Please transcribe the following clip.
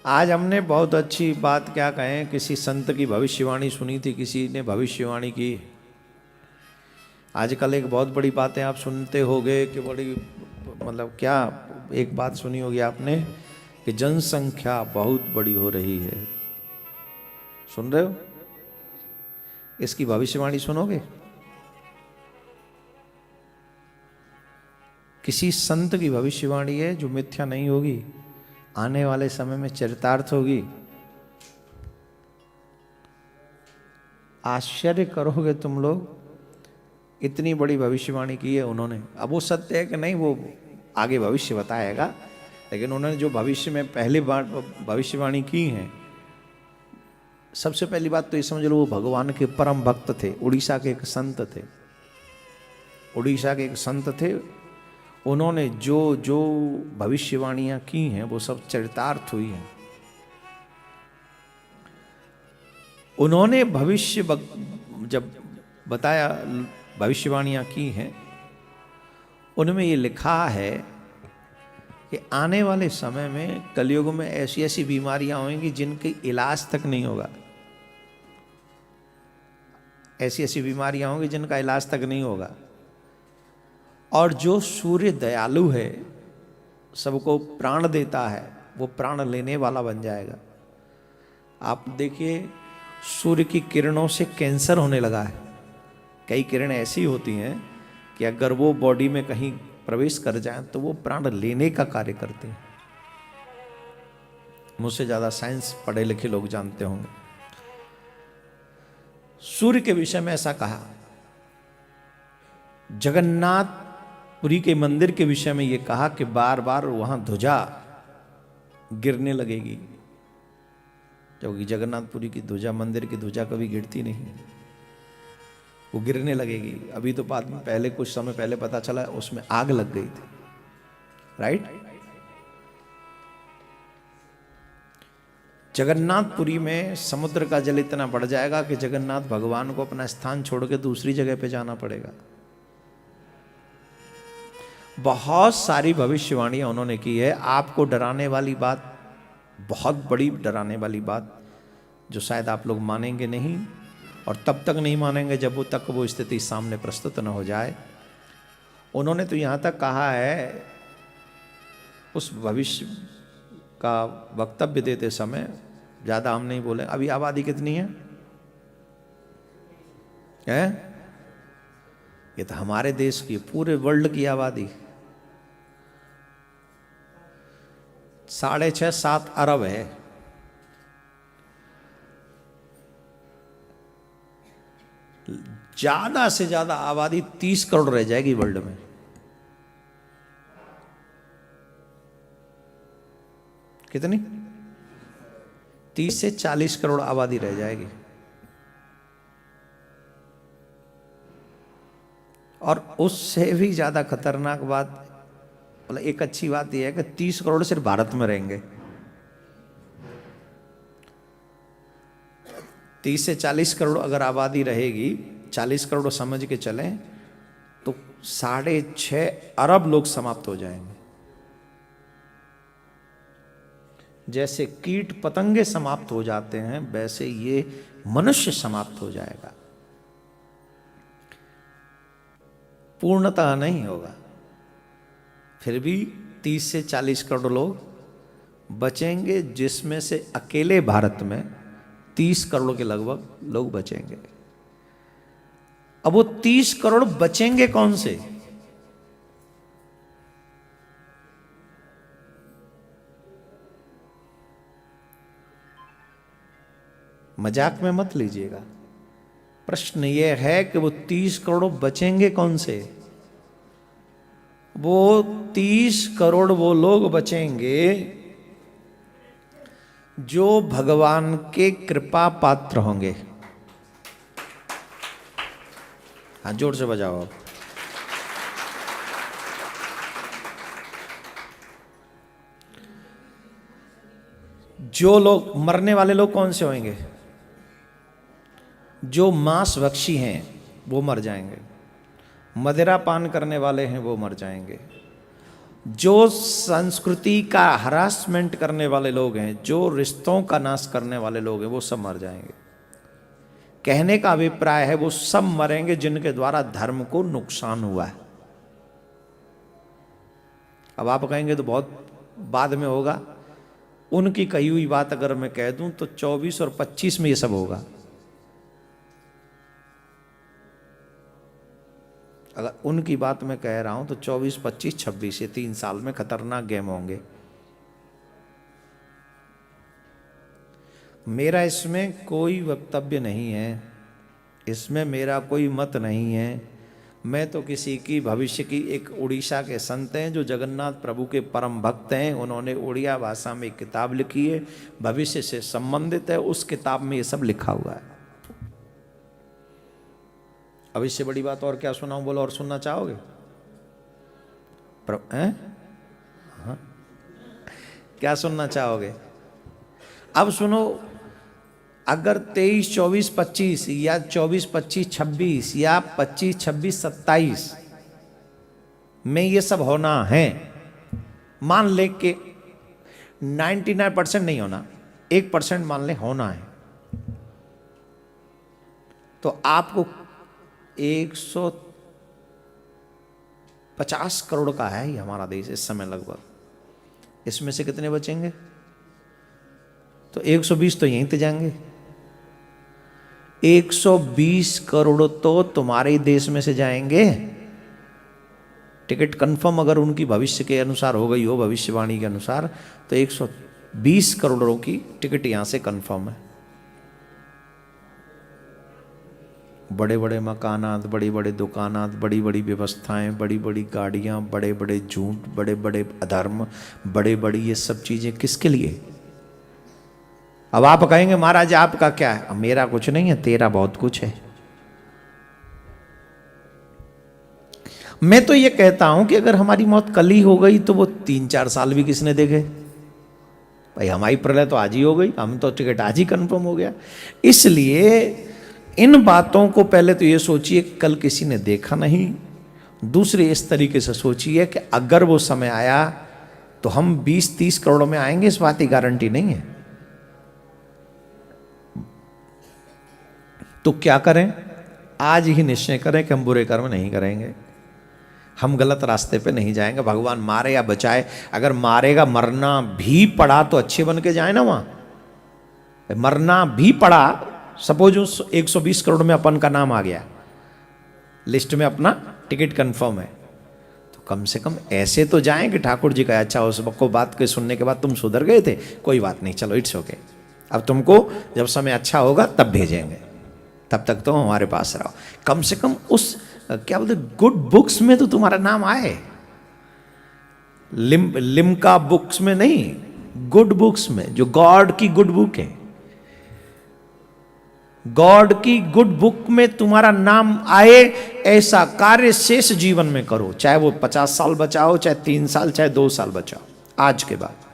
आज हमने बहुत अच्छी बात क्या कहें, किसी संत की भविष्यवाणी सुनी थी, किसी ने भविष्यवाणी की। आजकल एक बहुत बड़ी बातें आप सुनते होंगे कि बड़ी मतलब क्या, एक बात सुनी होगी आपने कि जनसंख्या बहुत बड़ी हो रही है। सुन रहे हो? इसकी भविष्यवाणी सुनोगे? किसी संत की भविष्यवाणी है जो मिथ्या नहीं होगी, आने वाले समय में चरितार्थ होगी। आश्चर्य करोगे तुम लोग, इतनी बड़ी भविष्यवाणी की है उन्होंने। अब वो सत्य है कि नहीं वो आगे भविष्य बताएगा, लेकिन उन्होंने जो भविष्य में पहली बार भविष्यवाणी की है, सबसे पहली बात तो ये समझ लो वो भगवान के परम भक्त थे। उड़ीसा के एक संत थे, उड़ीसा के एक संत थे। उन्होंने जो जो भविष्यवाणियां की हैं वो सब चरितार्थ हुई हैं। उन्होंने भविष्य जब बताया, भविष्यवाणियां की हैं, उनमें ये लिखा है कि आने वाले समय में कलयुग में ऐसी ऐसी बीमारियां होंगी जिनकी इलाज तक नहीं होगा। ऐसी ऐसी बीमारियां होंगी जिनका इलाज तक नहीं होगा। और जो सूर्य दयालु है, सबको प्राण देता है, वो प्राण लेने वाला बन जाएगा। आप देखिए, सूर्य की किरणों से कैंसर होने लगा है। कई किरणें ऐसी होती हैं कि अगर वो बॉडी में कहीं प्रवेश कर जाए तो वो प्राण लेने का कार्य करते हैं। मुझसे ज्यादा साइंस पढ़े लिखे लोग जानते होंगे। सूर्य के विषय में ऐसा कहा। जगन्नाथपुरी के मंदिर के विषय में ये कहा कि बार बार वहां ध्वजा गिरने लगेगी, क्योंकि जगन्नाथपुरी की ध्वजा, मंदिर की ध्वजा कभी गिरती नहीं, वो गिरने लगेगी। अभी तो बाद में, पहले कुछ समय पहले पता चला उसमें आग लग गई थी, राइट। जगन्नाथपुरी में समुद्र का जल इतना बढ़ जाएगा कि जगन्नाथ भगवान को अपना स्थान छोड़ के दूसरी जगह पे जाना पड़ेगा। बहुत सारी भविष्यवाणियां उन्होंने की है। आपको डराने वाली बात, बहुत बड़ी डराने वाली बात, जो शायद आप लोग मानेंगे नहीं, और तब तक नहीं मानेंगे जब तक वो स्थिति सामने प्रस्तुत न हो जाए। उन्होंने तो यहां तक कहा है, उस भविष्य का वक्तव्य देते समय, ज्यादा हम नहीं बोले। अभी आबादी कितनी है? ये तो हमारे देश की, पूरे वर्ल्ड की आबादी 6.5-7 अरब है। ज्यादा से ज्यादा आबादी 30 करोड़ रह जाएगी वर्ल्ड में। कितनी? 30 से 40 करोड़ आबादी रह जाएगी। और उससे भी ज्यादा खतरनाक बात, मतलब एक अच्छी बात यह है कि 30 करोड़ सिर्फ भारत में रहेंगे। 30 से 40 करोड़ अगर आबादी रहेगी, 40 करोड़ समझ के चलें तो 6.5 अरब लोग समाप्त हो जाएंगे। जैसे कीट पतंगे समाप्त हो जाते हैं, वैसे ये मनुष्य समाप्त हो जाएगा। पूर्णतः नहीं होगा, फिर भी 30 से 40 करोड़ लोग बचेंगे, जिसमें से अकेले भारत में 30 करोड़ के लगभग लोग बचेंगे। अब वो 30 करोड़ बचेंगे कौन से? मजाक में मत लीजिएगा। प्रश्न ये है कि वो 30 करोड़ बचेंगे कौन से? वो 30 करोड़ वो लोग बचेंगे जो भगवान के कृपा पात्र होंगे। हाँ, जोर से बजाओ आप। जो लोग, मरने वाले लोग कौन से होंगे? जो मांस भक्षी हैं वो मर जाएंगे, मदिरा पान करने वाले हैं वो मर जाएंगे, जो संस्कृति का हरासमेंट करने वाले लोग हैं, जो रिश्तों का नाश करने वाले लोग हैं, वो सब मर जाएंगे। कहने का अभिप्राय है वो सब मरेंगे जिनके द्वारा धर्म को नुकसान हुआ है। अब आप कहेंगे तो बहुत बाद में होगा। उनकी कही हुई बात अगर मैं कह दूं तो 24 और 25 में ये सब होगा। अगर उनकी बात मैं कह रहा हूं तो 24, 25, 26 ये 3 साल में खतरनाक गेम होंगे। मेरा इसमें कोई वक्तव्य नहीं है, इसमें मेरा कोई मत नहीं है। मैं तो किसी की भविष्य की, एक उड़ीसा के संत हैं जो जगन्नाथ प्रभु के परम भक्त हैं, उन्होंने उड़िया भाषा में एक किताब लिखी है, भविष्य से संबंधित है। उस किताब में ये सब लिखा हुआ है। अब इससे बड़ी बात और क्या सुनाऊं? बोलो, और सुनना चाहोगे? हाँ? क्या सुनना चाहोगे? अब सुनो, अगर 23, 24, 25 या 24, 25, 26 या 25, 26, 27 में ये सब होना है, मान ले के 99% नहीं होना, 1% मान ले होना है, तो आपको 150 करोड़ का है ही हमारा देश इस समय लगभग। इसमें से कितने बचेंगे? तो 120 तो यहीं से जाएंगे। 120 करोड़ तो तुम्हारे देश में से जाएंगे। टिकट कंफर्म अगर उनकी भविष्य के अनुसार हो गई हो, भविष्यवाणी के अनुसार, तो 120 करोड़ों की टिकट यहां से कंफर्म है। बड़े बड़े मकानात, बड़ी बड़ी दुकानात, बड़ी बड़ी व्यवस्थाएं, बड़ी बड़ी गाड़ियां, बड़े बड़े झूठ, बड़े बड़े अधर्म, बड़े बड़ी ये सब चीजें किसके लिए? अब आप कहेंगे महाराज आपका क्या है? अब मेरा कुछ नहीं है, तेरा बहुत कुछ है। मैं तो ये कहता हूं कि अगर हमारी मौत कल ही हो गई तो वो 3-4 साल भी किसने देखे? भाई हमारी प्रलय तो आज ही हो गई, हम तो टिकट आज ही कंफर्म हो गया। इसलिए इन बातों को पहले तो ये सोचिए कल किसी ने देखा नहीं। दूसरे इस तरीके से सोचिए कि अगर वो समय आया तो हम 20-30 करोड़ में आएंगे, इस बात की गारंटी नहीं है। तो क्या करें? आज ही निश्चय करें कि हम बुरे कर्म नहीं करेंगे, हम गलत रास्ते पे नहीं जाएंगे। भगवान मारे या बचाए, अगर मारेगा, मरना भी पड़ा तो अच्छे बन के जाए ना। वहां मरना भी पड़ा, सपोज उस 120 करोड़ में अपन का नाम आ गया, लिस्ट में अपना टिकट कंफर्म है, तो कम से कम ऐसे तो जाएं कि ठाकुर जी का अच्छा, उस को बात के सुनने के बाद तुम सुधर गए थे, कोई बात नहीं, चलो इट्स ओके, अब तुमको जब समय अच्छा होगा तब भेजेंगे, तब तक तो हमारे पास रहो। कम से कम उस क्या बोलते गुड बुक्स में तो तुम्हारा नाम आए। लिम्का बुक्स में नहीं, गुड बुक्स में, जो गॉड की गुड बुक है, गॉड की गुड बुक में तुम्हारा नाम आए। ऐसा कार्य शेष जीवन में करो, चाहे वो 50 साल बचाओ, चाहे 3 साल, चाहे 2 साल बचाओ आज के बाद।